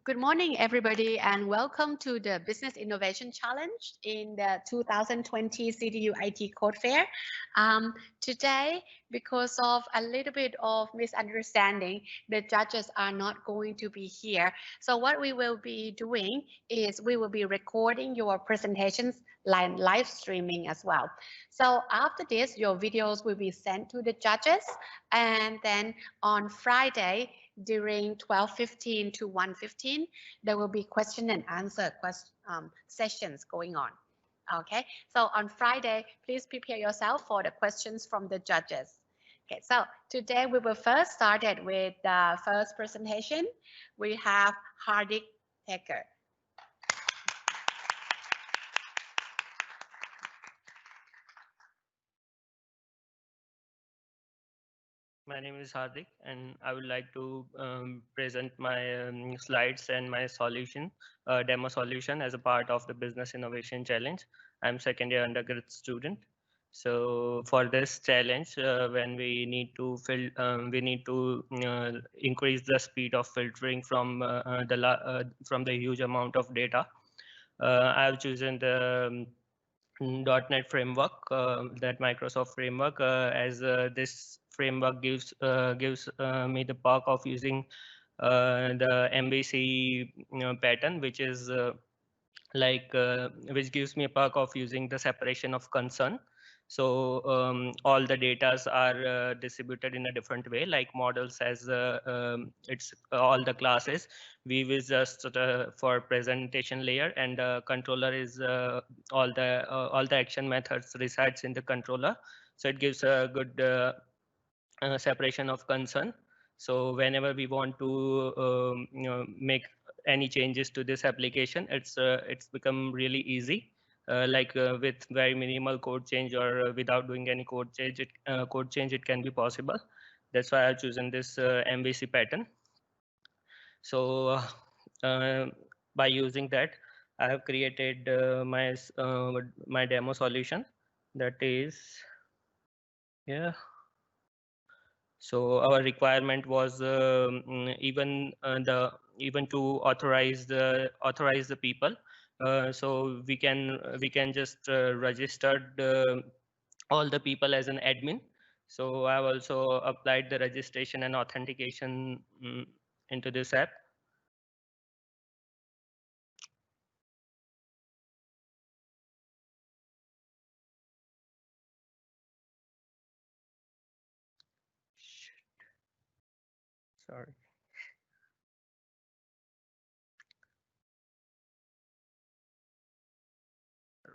Good morning, everybody, and welcome to the Business Innovation Challenge in the 2020 CTU IT Code Fair. Today, because of a little bit of misunderstanding, the judges are not going to be here. So what we will be doing is we will be recording your presentations live streaming as well. So after this, your videos will be sent to the judges, and then on Friday, during 12:15 to 1:15, there will be question and answer sessions going on. Okay, so on Friday, please prepare yourself for the questions from the judges. Okay, so today we will first start it with the first presentation. We have Hardik Thakur. My name is Hardik, and I would like to present my slides and my solution, demo solution as a part of the Business Innovation Challenge. I'm second year undergrad student. So for this challenge, when we need to increase the speed of filtering from the huge amount of data. I've chosen the .NET framework, that Microsoft framework, as this framework gives me the perk of using the MVC pattern, which is which gives me a perk of using the separation of concern. So all the datas are distributed in a different way, like models as it's all the classes. Weave is just for presentation layer, and controller is all the action methods resides in the controller. So it gives a good separation of concern. So whenever we want to make any changes to this application, it's become really easy. With very minimal code change or without doing any code change, it can be possible. That's why I've chosen this MVC pattern. So by using that, I have created my demo solution. That is, yeah. So our requirement was even to authorize the people. So we can just register all the people as an admin. So I've also applied the registration and authentication into this app. Sorry.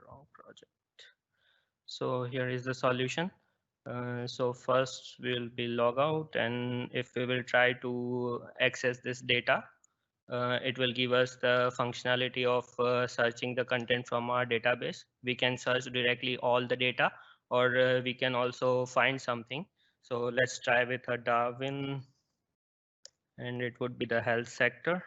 Wrong project. So here is the solution. So first we'll be log out, and if we will try to access this data, it will give us the functionality of searching the content from our database. We can search directly all the data, or we can also find something. So let's try with a Darwin, and it would be the health sector.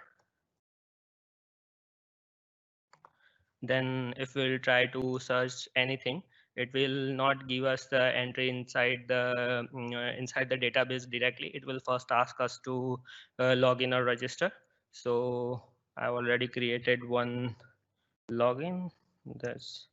Then if we'll try to search anything, it will not give us the entry inside the database directly. It will first ask us to log in or register. So I've already created one login. That's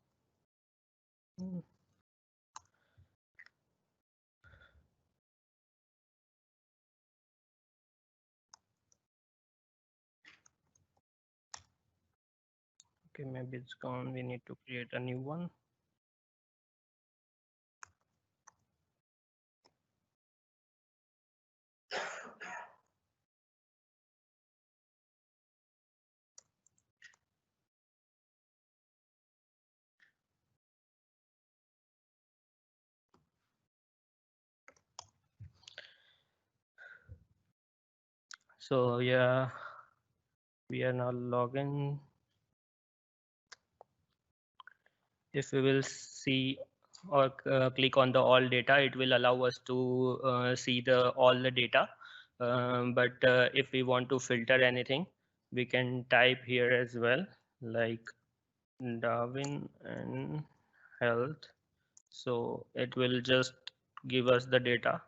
okay. Maybe it's gone. We need to create a new one. So yeah, we are now logging. If we will see or click on the all data, it will allow us to see the all the data. But if we want to filter anything, we can type here as well, like Darwin and health. So it will just give us the data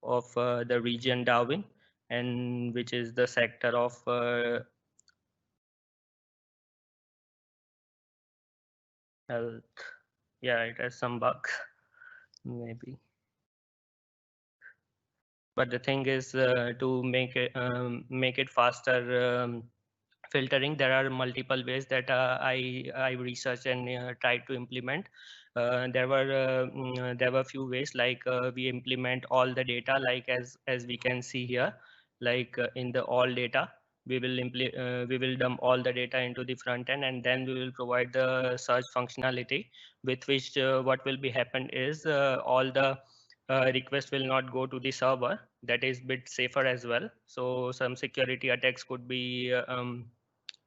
of the region Darwin, and which is the sector of health. Yeah, it has some bug, maybe. But the thing is, to make it faster filtering, there are multiple ways that I researched and tried to implement. There were few ways, like we implement all the data, like as we can see here, like in the all data, we will dump all the data into the front end, and then we will provide the search functionality, with which what will be happen is all the request will not go to the server. That is bit safer as well. So some security attacks could be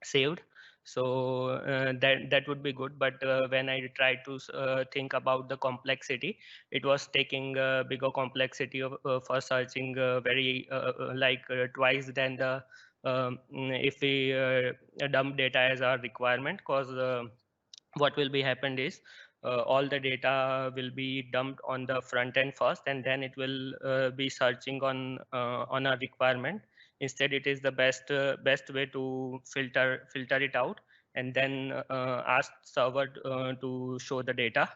saved. So that would be good. But when I tried to think about the complexity, it was taking bigger complexity for searching twice than the if we dump data as our requirement, because what will be happened is all the data will be dumped on the front end first, and then it will be searching on a requirement. Instead, it is the best way to filter it out, and then ask server to show the data.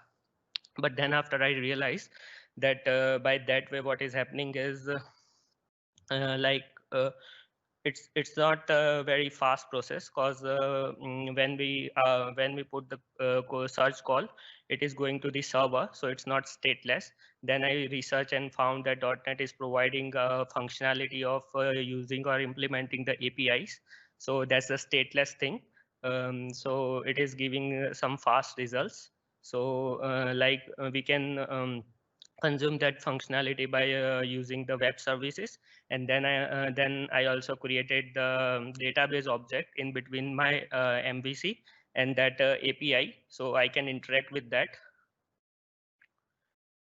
But then after I realized that by that way, what is happening is like it's not a very fast process, because when we put the search call, it is going to the server, so it's not stateless. Then I researched and found that .NET is providing functionality of using or implementing the APIs, so that's the stateless thing. So it is giving some fast results. So we can consume that functionality by using the web services. And then I also created the database object in between my MVC and that API, so I can interact with that.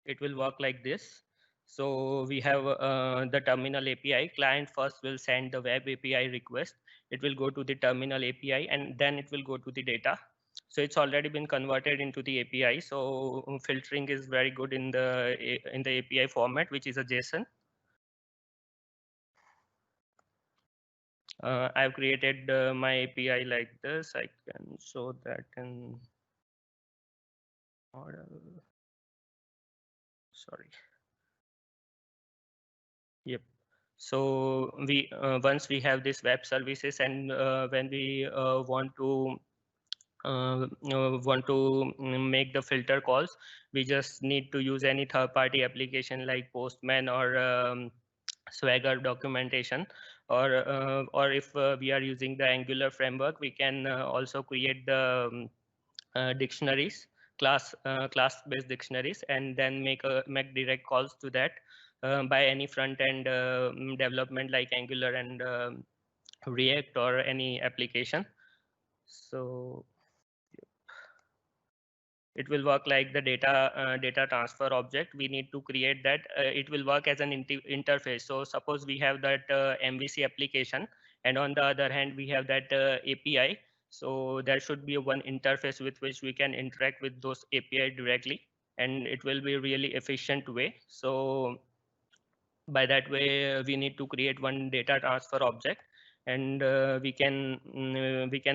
It will work like this. So we have the terminal API. Client first will send the web API request. It will go to the terminal API, and then it will go to the data. So it's already been converted into the API. So filtering is very good in the API format, which is a JSON. I've created my API like this. I can show that in model. Sorry. Yep. So we once we have this web services, and when we want to make the filter calls, we just need to use any third-party application like Postman or Swagger documentation, or if we are using the Angular framework, we can also create the dictionaries, class-based dictionaries, and then make direct calls to that by any front-end development like Angular and React or any application. So it will work like the data transfer object. We need to create that. It will work as an interface. So suppose we have that MVC application, and on the other hand we have that API. So there should be one interface with which we can interact with those API directly, and it will be a really efficient way. So by that way, we need to create one data transfer object, and we can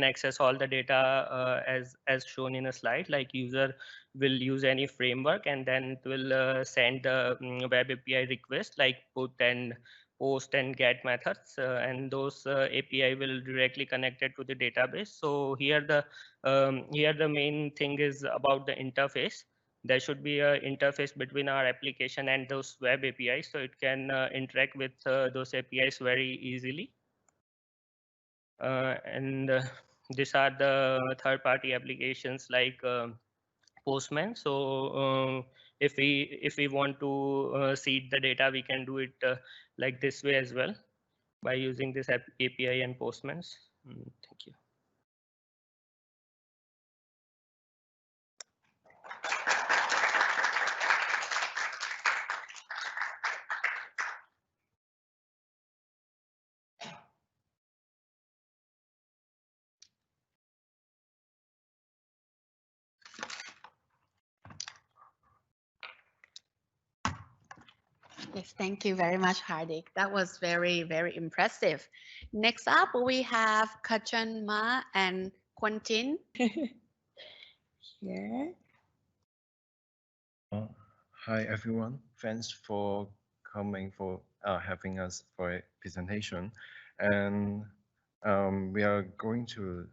access all the data as shown in a slide. Like user will use any framework, and then it will send the web API request like put and post and get methods, and those API will directly connect it to the database. So here the main thing is about the interface. There should be an interface between our application and those web APIs, so it can interact with those APIs very easily. And these are the third-party applications like Postman. So if we want to seed the data, we can do it like this way as well, by using this API and Postmans. Thank you. Yes, thank you very much, Hardik. That was very, very impressive. Next up, we have Kachan Ma and Quentin. share. Hi everyone, thanks for coming for having us for a presentation, and we are going to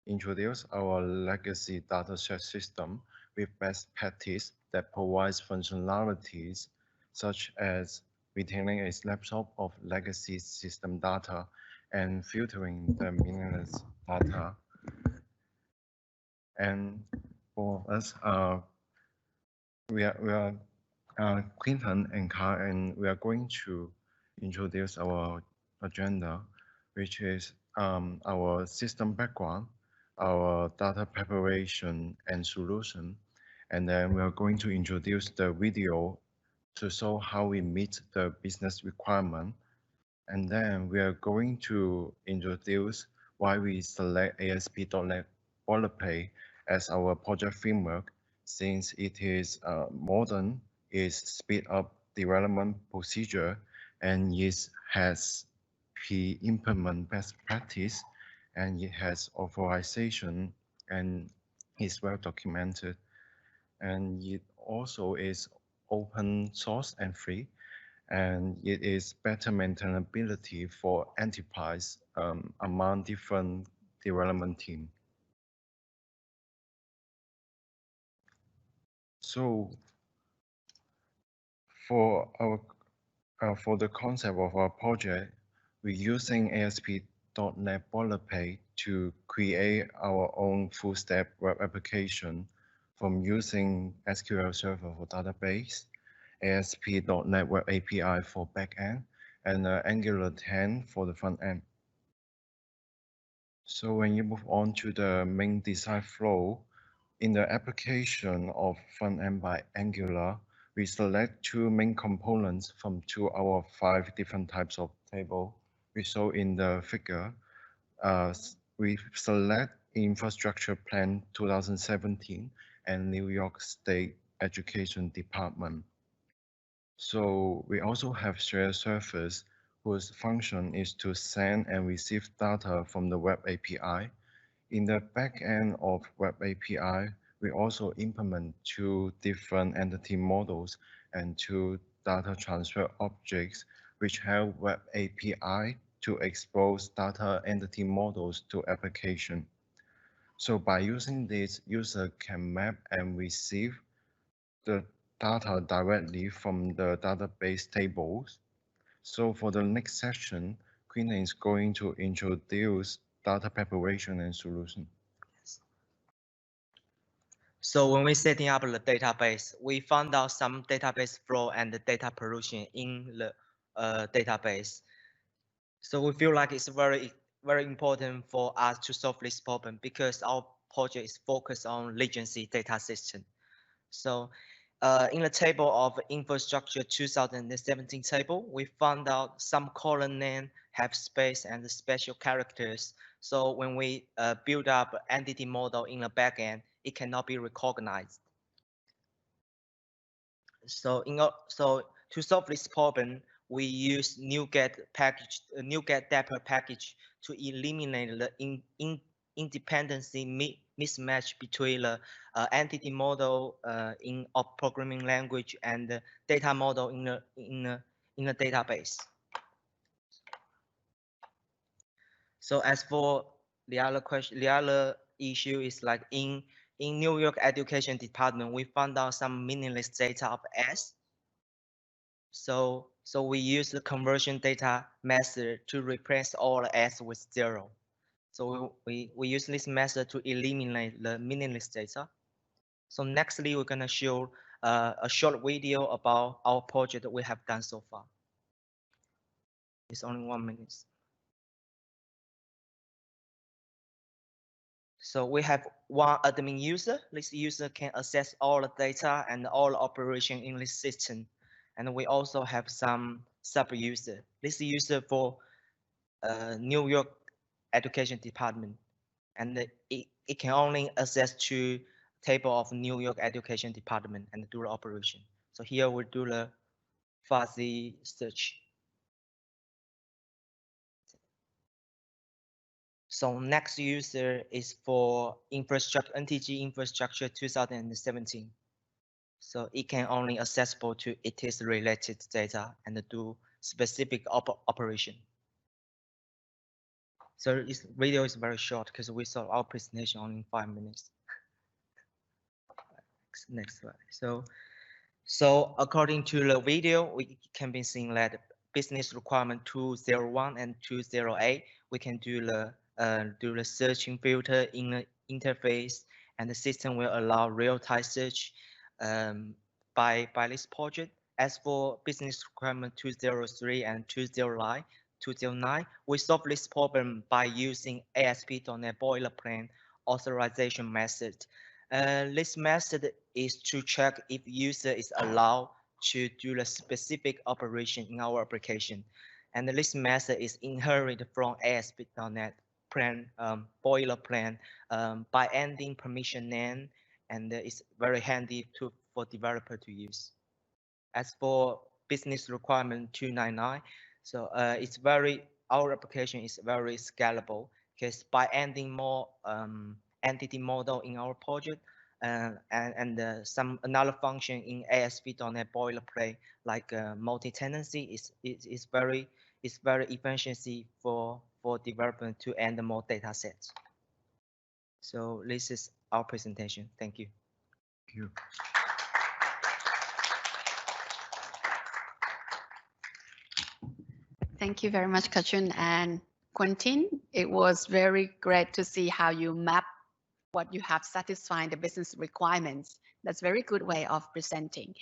introduce our legacy dataset system with best practice that provides functionalities such as retaining a snapshot of legacy system data and filtering the meaningless data. And for us, we are Quinton and Carl, and we are going to introduce our agenda, which is our system background, our data preparation and solution, and then we are going to introduce the video to show how we meet the business requirement, and then we are going to introduce why we select ASP.NET Boilerplate as our project framework, since it is modern, is speed up development procedure, and it has pre-implement best practice, and it has authorization, and is well documented, and it also is open source and free, and it is better maintainability for enterprise among different development team. So for our for the concept of our project, we're using ASP.NET Boilerplate to create our own full stack web application from using SQL Server for database, ASP.NET Web API for backend, and Angular 10 for the front end. So when you move on to the main design flow, in the application of front end by Angular, we select two main components from our 5 different types of table we saw in the figure. We select Infrastructure Plan 2017 and New York State Education Department. So we also have shared service whose function is to send and receive data from the web API. In the back end of web API, we also implement 2 different entity models and 2 data transfer objects, which help web API to expose data entity models to application. So by using this, user can map and receive the data directly from the database tables. So for the next session, Queen is going to introduce data preparation and solution. So when we setting up the database, we found out some database flow and the data pollution in the database. So we feel like it's very important for us to solve this problem because our project is focused on legacy data system. So in the table of infrastructure 2017 table, we found out some column name have space and special characters. So when we build up entity model in the backend, it cannot be recognized. So to solve this problem, we use NuGet package, NuGet dapper package to eliminate the independency mismatch between the entity model in a programming language and the data model in the database. So as for the other question, the other issue is like in New York Education Department, we found out some meaningless data of S. So we use the conversion data method to replace all S with 0. So we use this method to eliminate the meaningless data. So nextly, we're gonna show a short video about our project that we have done so far. It's only 1 minute. So we have one admin user. This user can access all the data and all the operation in this system. And we also have some sub user. This user for New York Education Department, and it can only access to table of New York Education Department and do the operation. So here we do the fuzzy search. So next user is for infrastructure, NTG infrastructure 2017. So it can only accessible to it is related data and do specific operation. So this video is very short because we saw our presentation only in 5 minutes. Next slide. So according to the video, we can be seeing that business requirement 201 and 208, we can do the searching filter in the interface, and the system will allow real-time search by this project. As for business requirement 203 and 209, we solve this problem by using ASP.NET boilerplate authorization method. This method is to check if user is allowed to do the specific operation in our application. And this method is inherited from ASP.NET boilerplate by ending permission name, and it's very handy for developer to use. As for business requirement 299, so our application is very scalable because by adding more entity model in our project and some another function in ASP.NET boilerplate like multi-tenancy is very efficiency for development to add more data sets. So this is our presentation. Thank you. Thank you. Thank you very much, Kachun and Quentin. It was very great to see how you map what you have satisfied the business requirements. That's a very good way of presenting.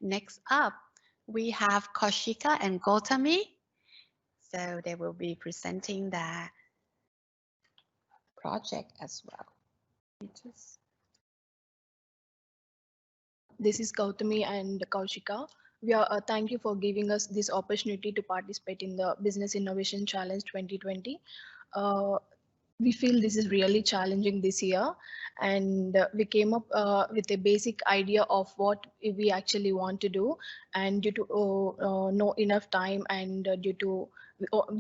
Next up, we have Kaushika and Gautami. So they will be presenting the project as well. This is Gautami and Kaushika. Thank you for giving us this opportunity to participate in the Business Innovation Challenge 2020. We feel this is really challenging this year, and we came up with a basic idea of what we actually want to do, and due to no enough time and due to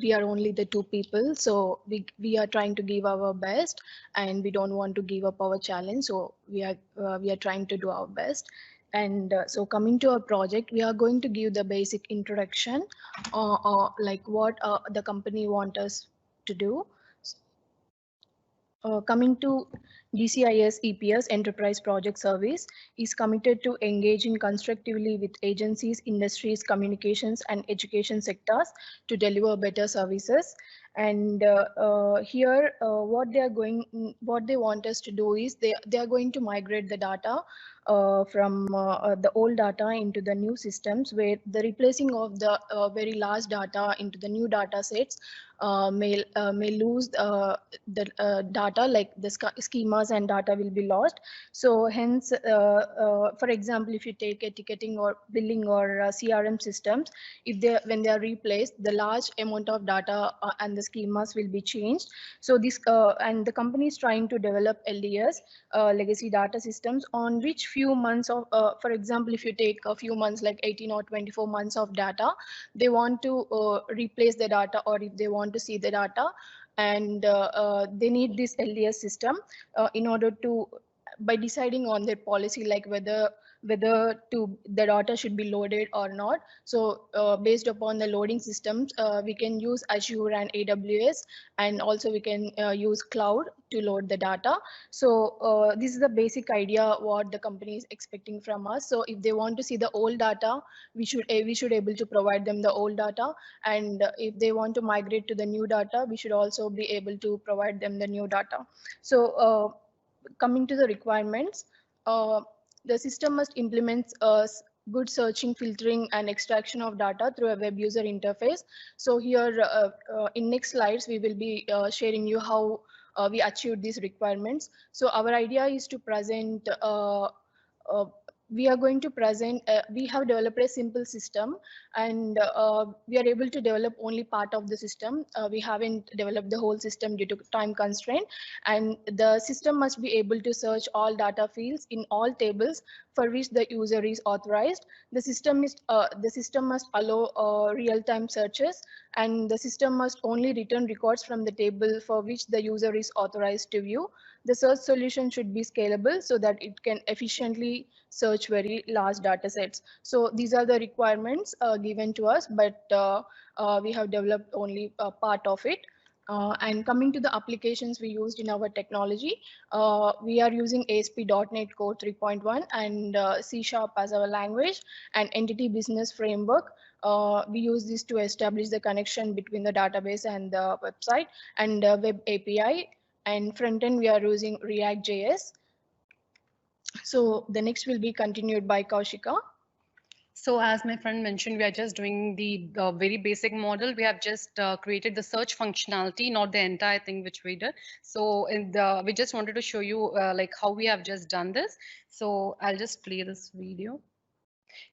we are only the 2 people, so we are trying to give our best, and we don't want to give up our challenge, so we are trying to do our best. And so coming to our project, we are going to give the basic introduction like what the company wants us to do. Coming to DCIS EPS Enterprise Project Service is committed to engaging constructively with agencies, industries, communications, and education sectors to deliver better services. And here, what they want us to do is they are going to migrate the data from the old data into the new systems, where the replacing of the very large data into the new data sets may lose the data, like the schemas and data will be lost. So hence, for example, if you take a ticketing or billing or CRM systems, when they are replaced, the large amount of data and the schemas will be changed. So this and the company is trying to develop LDS, legacy data systems, on which few months of, for example, if you take a few months like 18 or 24 months of data, they want to replace the data, or if they want to see the data, and they need this LDS system in order to, by deciding on their policy, like whether the data should be loaded or not. So based upon the loading systems, we can use Azure and AWS, and also we can use cloud to load the data. So this is the basic idea what the company is expecting from us. So if they want to see the old data, we should able to provide them the old data, and if they want to migrate to the new data, we should also be able to provide them the new data. So coming to the requirements, the system must implement good searching, filtering, and extraction of data through a web user interface. So here in next slides, we will be sharing you how we achieved these requirements. So our idea is to present we are going to present, we have developed a simple system, and we are able to develop only part of the system. We haven't developed the whole system due to time constraint, and the system must be able to search all data fields in all tables for which the user is authorized. The system must allow real-time searches, and the system must only return records from the table for which the user is authorized to view. The search solution should be scalable so that it can efficiently search very large data sets. So these are the requirements given to us, but we have developed only a part of it. And coming to the applications we used in our technology, we are using ASP.NET Core 3.1 and C# as our language, and Entity Business Framework. We use this to establish the connection between the database and the website, and web API. And front end, we are using React.js. So the next will be continued by Kaushika. So as my friend mentioned, we are just doing the very basic model. We have just created the search functionality, not the entire thing which we did. So we just wanted to show you like how we have just done this. So I'll just play this video.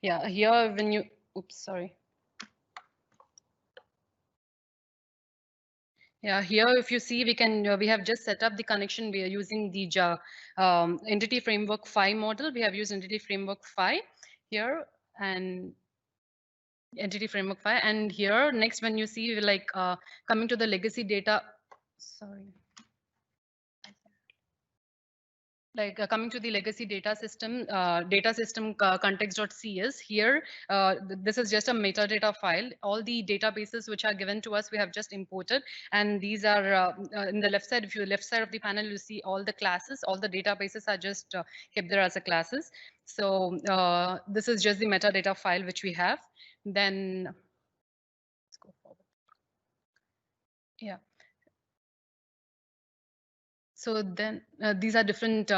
Yeah, here when you, oops, sorry. Yeah, here if you see, we have just set up the connection. We are using the Entity Framework 5 model. We have used Entity Framework 5 here, and Entity Framework 5. And here next, when you see like coming to the legacy data, sorry. Like coming to the legacy data system context.cs here, this is just a metadata file. All the databases which are given to us, we have just imported, and these are in the left side. If you left side of the panel, you see all the classes, all the databases are just kept there as a classes. So this is just the metadata file which we have. Then let's go forward. Yeah. So then these are different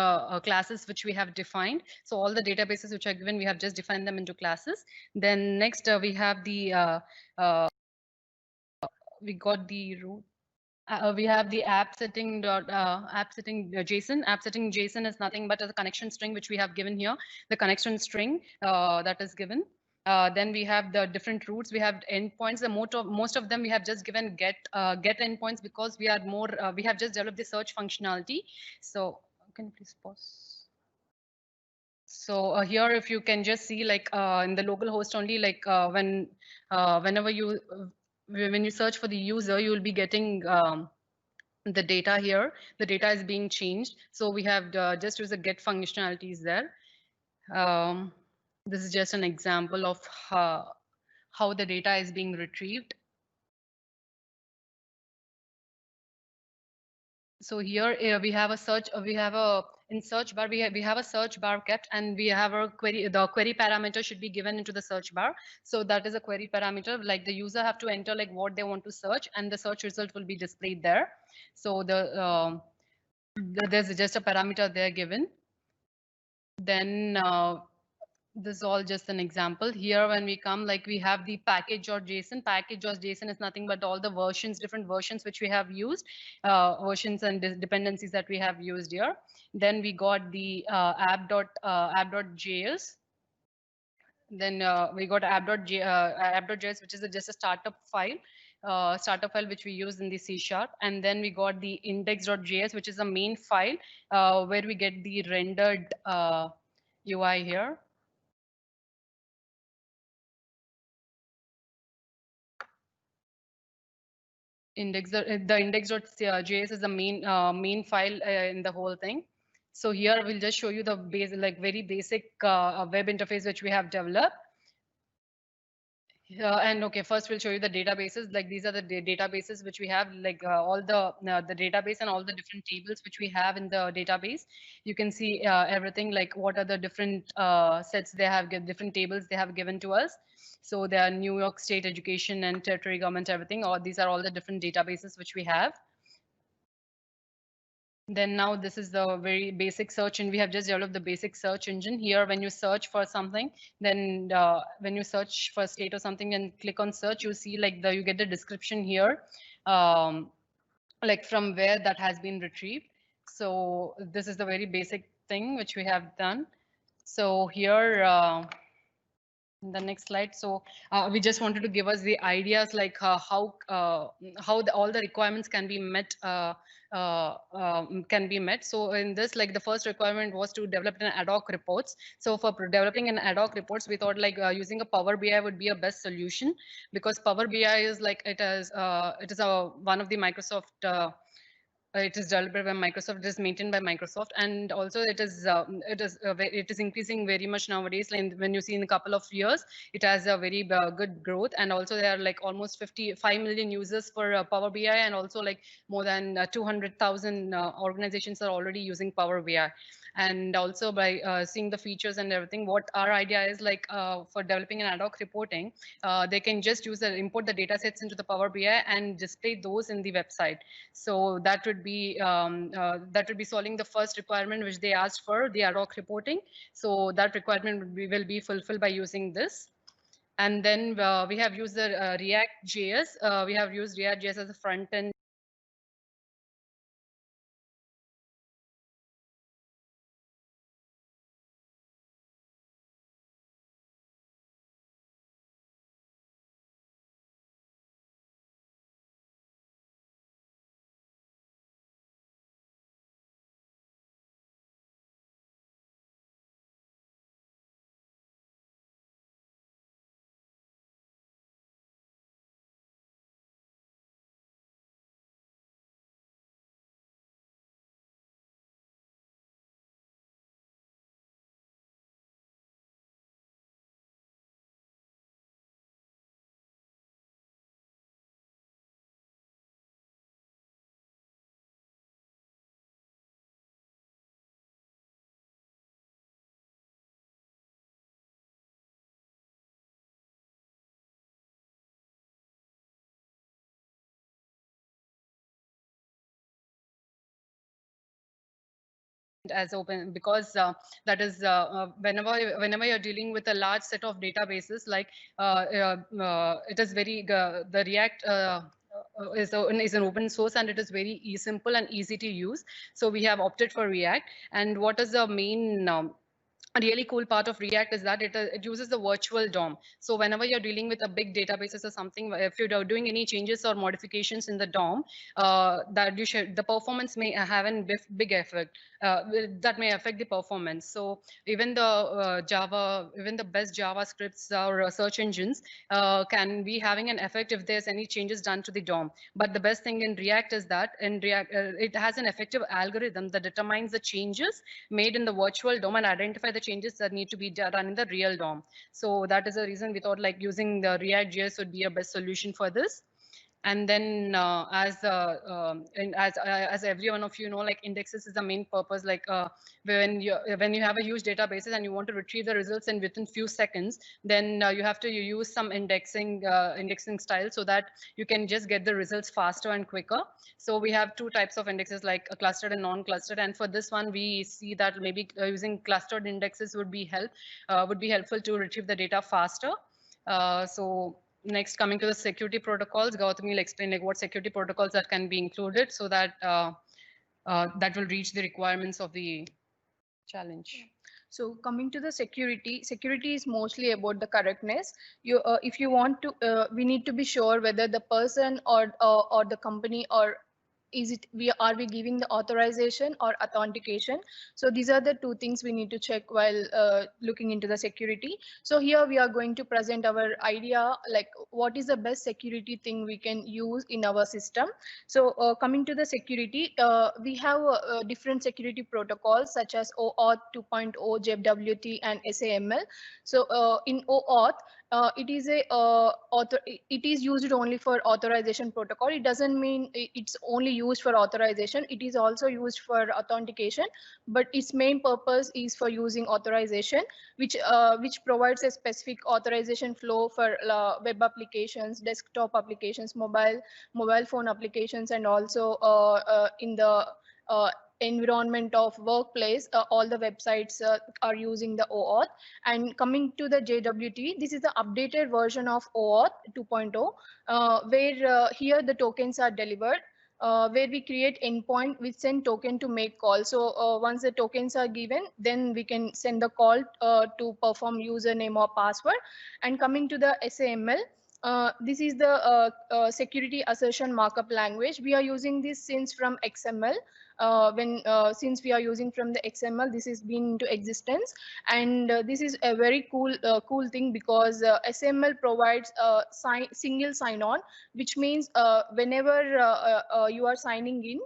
classes which we have defined. So all the databases which are given, we have just defined them into classes. Then next we have the, we got the root. We have the app setting JSON. App setting JSON is nothing but a connection string which we have given here. The connection string that is given. Then we have the different routes. We have endpoints. The most of them we have just given get endpoints because we are more. We have just developed the search functionality. So can you please pause? So here, if you can just see, like in the local host only, like whenever you when you search for the user, you will be getting the data here. The data is being changed. So we have just used the get functionalities there. This is just an example of how the data is being retrieved. So here we have a search. We have a in search bar. We have a search bar kept, and we have a query. The query parameter should be given into the search bar. So that is a query parameter. Like the user have to enter like what they want to search, and the search result will be displayed there. So there's just a parameter there given. Then this is all just an example. Here when we come, like we have the package.json. Package.json is nothing but all the versions, different versions which we have used, versions and dependencies that we have used here. Then we got the app.js. Then we got app.js, which is just a startup file. Which we use in the C#, and then we got the index.js, which is a main file where we get the rendered UI here. The index.js is the main file in the whole thing. So here we'll just show you the very basic web interface which we have developed. And okay, first we'll show you the databases. Like these are the databases which we have, like all the database and all the different tables which we have in the database. You can see everything, like what are the different sets they have, different tables they have given to us. So there are New York State Education and Territory Government, everything. Or these are all the different databases which we have. Then now this is the very basic search, and we have just developed the basic search engine. Here when you search for something, then when you search for state or something and click on search, you see like you get the description here, like from where that has been retrieved. So this is the very basic thing which we have done. So here, in the next slide, so we just wanted to give us the ideas like how all the requirements can be met. So in this, like the first requirement was to develop an ad hoc reports. So for developing an ad hoc reports, we thought like using a Power BI would be a best solution, because Power BI is like it is one of the Microsoft. It is developed by Microsoft. It is maintained by Microsoft, and also it is increasing very much nowadays. Like when you see in a couple of years, it has a very good growth, and also there are like almost 55 million users for Power BI, and also like more than 200,000 organizations are already using Power BI. And also by seeing the features and everything, what our idea is like for developing an ad hoc reporting, they can just import the data sets into the Power BI and display those in the website. So that would be solving the first requirement which they asked for, the ad hoc reporting. So that requirement will be fulfilled by using this. And then we have used the React.js. We have used React.js as a front end. As open, because that is whenever you're dealing with a large set of databases, like it is very the React is an open source, and it is very simple and easy to use. So we have opted for React. And what is the main a really cool part of React is that it uses the virtual DOM. So whenever you're dealing with a big databases or something, if you're doing any changes or modifications in the DOM, the performance may have a big effect. That may affect the performance. So even the even the best JavaScripts or search engines can be having an effect if there's any changes done to the DOM. But the best thing in React is that in React, it has an effective algorithm that determines the changes made in the virtual DOM and identify the changes that need to be done in the real DOM. So that is the reason we thought like using the React.js would be a best solution for this. And then as every one of you know, like indexes is the main purpose. Like when you have a huge databases and you want to retrieve the results in within few seconds, then you have to use some indexing style so that you can just get the results faster and quicker. So we have two types of indexes, like a clustered and non-clustered. And for this one, we see that maybe using clustered indexes would be helpful to retrieve the data faster. So next, coming to the security protocols, Gautami will explain like what security protocols that can be included so that that will reach the requirements of the challenge. So coming to the security is mostly about the correctness. If you want to, we need to be sure whether the person or the company or are we giving the authorization or authentication. So these are the two things we need to check while looking into the security. So here we are going to present our idea, like what is the best security thing we can use in our system. So coming to the security, we have different security protocols such as OAuth 2.0, JWT, and SAML. So in OAuth, it is used only for authorization protocol. It doesn't mean it's only used for authorization. It is also used for authentication, but its main purpose is for using authorization, which provides a specific authorization flow for web applications, desktop applications, mobile phone applications, and also in the environment of workplace. All the websites are using the OAuth. And coming to the JWT, this is the updated version of OAuth 2.0, where here the tokens are delivered. where we create endpoint which send token to make call. So once the tokens are given, then we can send the call to perform username or password. And coming to the SAML, this is the security assertion markup language. We are using this since from XML. Since we are using from the XML, this has been into existence, and this is a very cool thing, because SML provides a single sign-on, which means whenever you are signing in,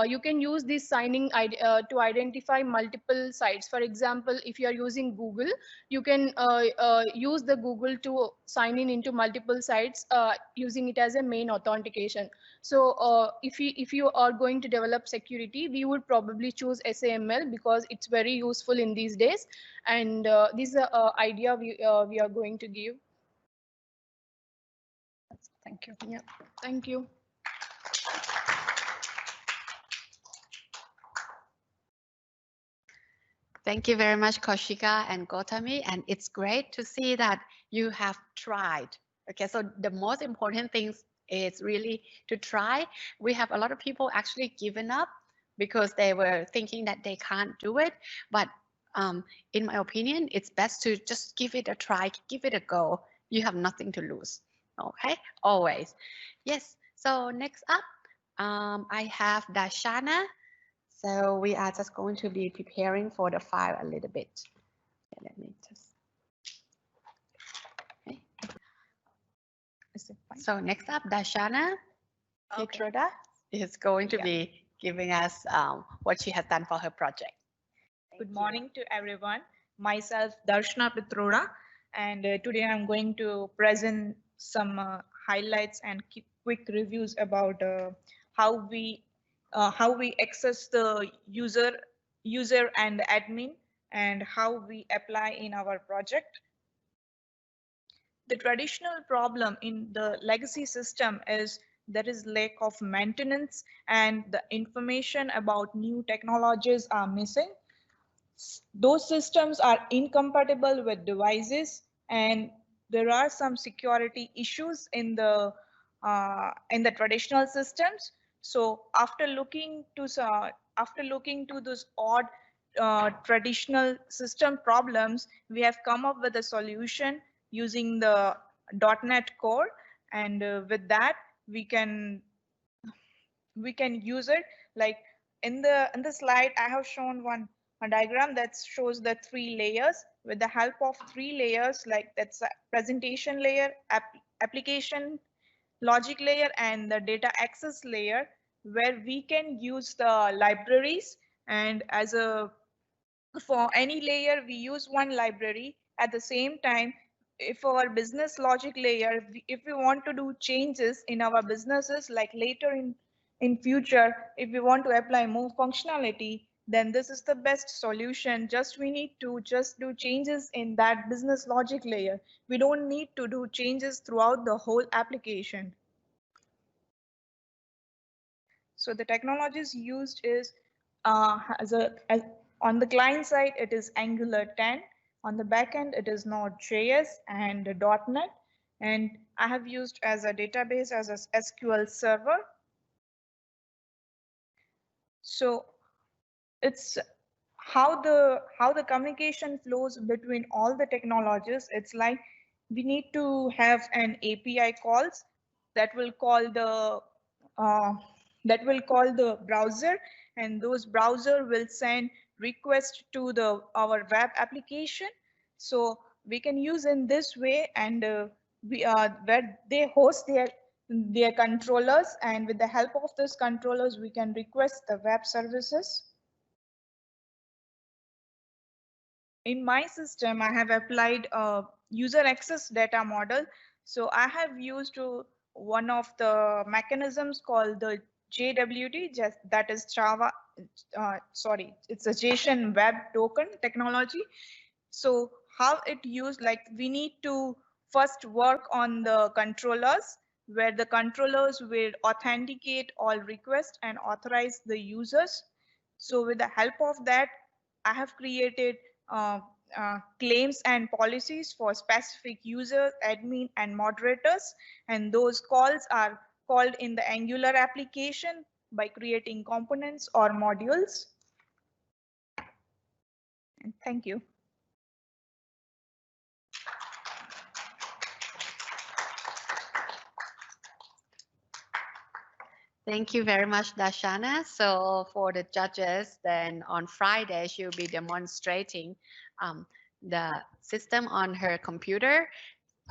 you can use this signing to identify multiple sites. For example, if you are using Google, you can use the Google to sign in into multiple sites using it as a main authentication. So if you are going to develop security, we would probably choose SAML because it's very useful in these days. And this is the idea we are going to give. Thank you. Yeah, thank you. Thank you very much, Kaushika and Gautami. And it's great to see that you have tried. Okay, so the most important thing is really to try. We have a lot of people actually given up because they were thinking that they can't do it. But in my opinion, it's best to just give it a try, give it a go. You have nothing to lose. Okay, always. Yes, so next up, I have Darshana. So we are just going to be preparing for the file a little bit. Okay, let me just. Okay. So next up, Darshana Pitroda is going to be giving us what she has done for her project. Good morning to everyone. Myself, Darshana Pitroda, and today I'm going to present some highlights and quick reviews about how we access the user and admin, and how we apply in our project. The traditional problem in the legacy system is there is lack of maintenance, and the information about new technologies are missing. Those systems are incompatible with devices, and there are some security issues in the traditional systems. So after looking to those odd traditional system problems, we have come up with a solution using the .NET Core, and with that we can use it. Like in the slide, I have shown a diagram that shows the 3 layers. With the help of 3 layers, like that's a presentation layer, application logic layer, and the data access layer, where we can use the libraries. And for any layer, we use one library. At the same time, if our business logic layer, if we want to do changes in our businesses, like later in future, if we want to apply more functionality, then this is the best solution. We need to do changes in that business logic layer. We don't need to do changes throughout the whole application. So the technologies used is on the client side, it is Angular 10. On the backend, it is Node.js and .NET. And I have used as a database as a SQL Server. So it's how the communication flows between all the technologies. It's like we need to have an API calls that will call the browser, and those browser will send request to our web application. So we can use in this way, and where they host their controllers, and with the help of those controllers, we can request the web services. In my system, I have applied a user access data model. So I have used one of the mechanisms called the JWT, that is Java, it's a JSON web token technology. So how it used, like we need to first work on the controllers, where the controllers will authenticate all requests and authorize the users. So with the help of that, I have created claims and policies for specific users, admin, and moderators, and those calls are called in the Angular application by creating components or modules. And thank you. Thank you very much, Darshana. So for the judges, then on Friday, she'll be demonstrating the system on her computer.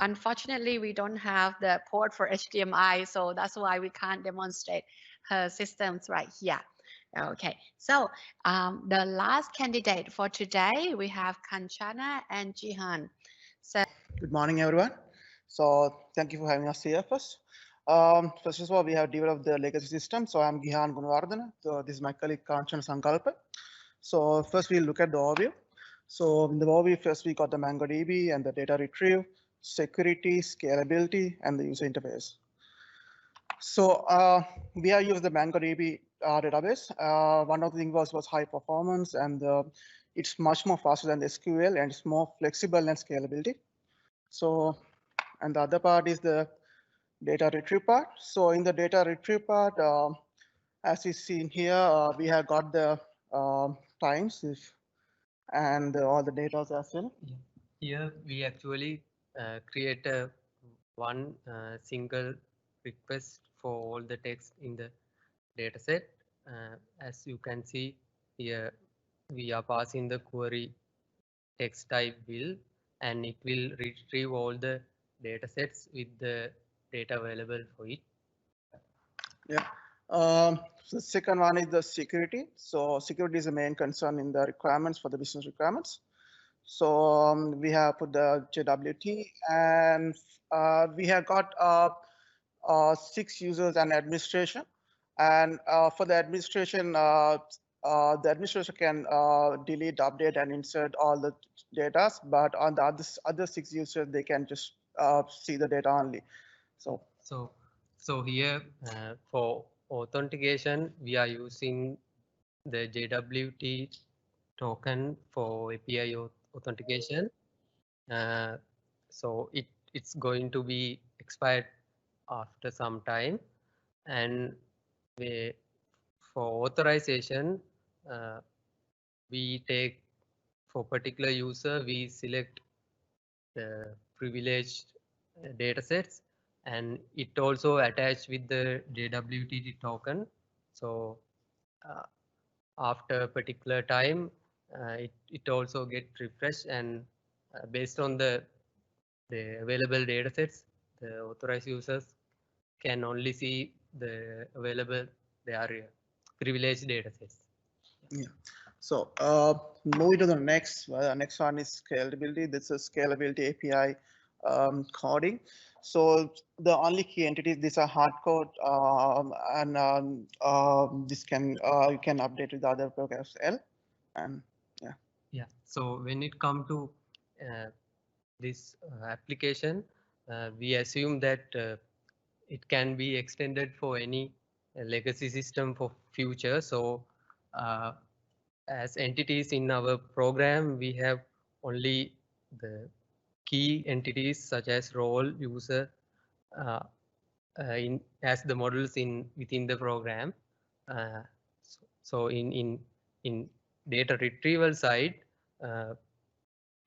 Unfortunately, we don't have the port for HDMI, so that's why we can't demonstrate her systems right here. Okay, so the last candidate for today, we have Kanchana and Jihan. So good morning, everyone. So thank you for having us here first. First of all, we have developed the legacy system. So I'm Gihan Gunawardana. So this is my colleague Kanchana Sankalpa. So first we'll look at the overview. So in the overview, first we got the MongoDB and the data retrieve, security, scalability, and the user interface. So we have used the MongoDB database. One of the things was high performance, and it's much more faster than the SQL, and it's more flexible and scalability. So, and the other part is the data retrieve part. So in the data retrieve part, as you see in here, we have got the times and all the data as well. Here we actually create one single request for all the text in the dataset. As you can see here, we are passing the query text type will, and it will retrieve all the datasets with the data available for it. Yeah. So the second one is the security. So security is the main concern in the requirements for the business requirements. So we have put the JWT, and we have got 6 users and administration. And for the administration can delete, update, and insert all the data. But on the other 6 users, they can just see the data only. So here for authentication, we are using the JWT token for API authentication. So it's going to be expired after some time, and for authorization, we take for particular user, we select the privileged datasets, and it also attached with the JWT token. So after a particular time, it also get refreshed, and based on the available datasets, the authorized users can only see the available privileged datasets. Yeah. So moving to the next one is scalability. This is scalability API coding. So the only key entities, these are hard code, and this can you can update with other programs L, and yeah. Yeah. So when it comes to this application, we assume that it can be extended for any legacy system for future. So as entities in our program, we have only the key entities such as role, user, as the models within the program. So in data retrieval side,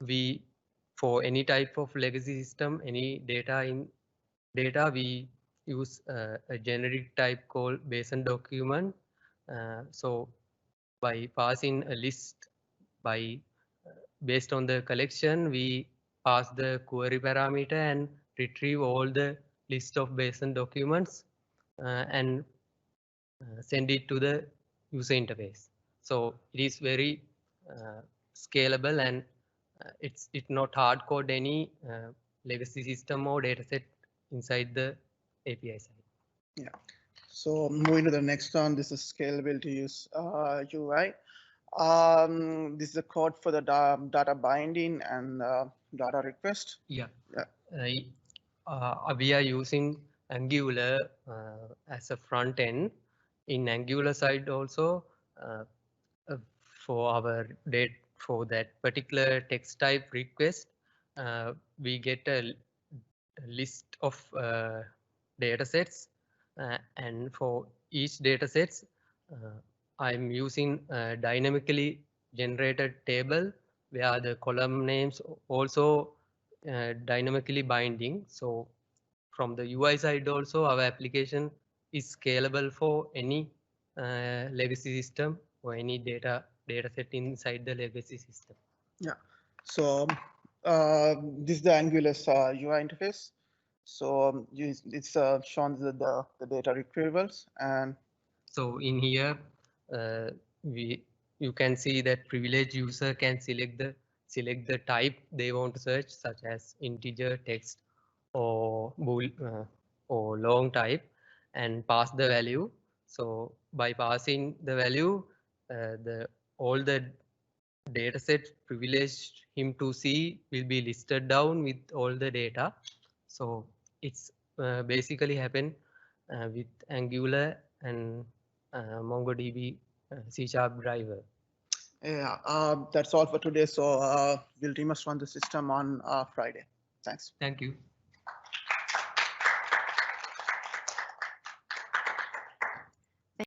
we for any type of legacy system, any data we use a generic type called BASIN document. So by passing a list based on the collection, we pass the query parameter and retrieve all the list of BASIN documents and send it to the user interface. So it is very scalable, and it's not hard code any legacy system or dataset inside the API side. Yeah. So moving to the next one, this is scalability use UI. This is the code for the data binding and data request. Yeah. We are using Angular as a front end. In Angular side also, for our for that particular text type request, we get a list of datasets And for each data sets, I'm using a dynamically generated table where the column names also dynamically binding. So from the UI side also, our application is scalable for any legacy system or any data set inside the legacy system. Yeah. So this is the Angular UI interface. So it's shown the data retrievals, and so in here you can see that privileged user can select the type they want to search, such as integer, text, or or long type, and pass the value. So by passing the value, all the data set privileged him to see will be listed down with all the data. So it's basically happen with Angular and MongoDB C# driver. yeah, that's all for today. So we'll run the system on Friday. Thanks. Thank you.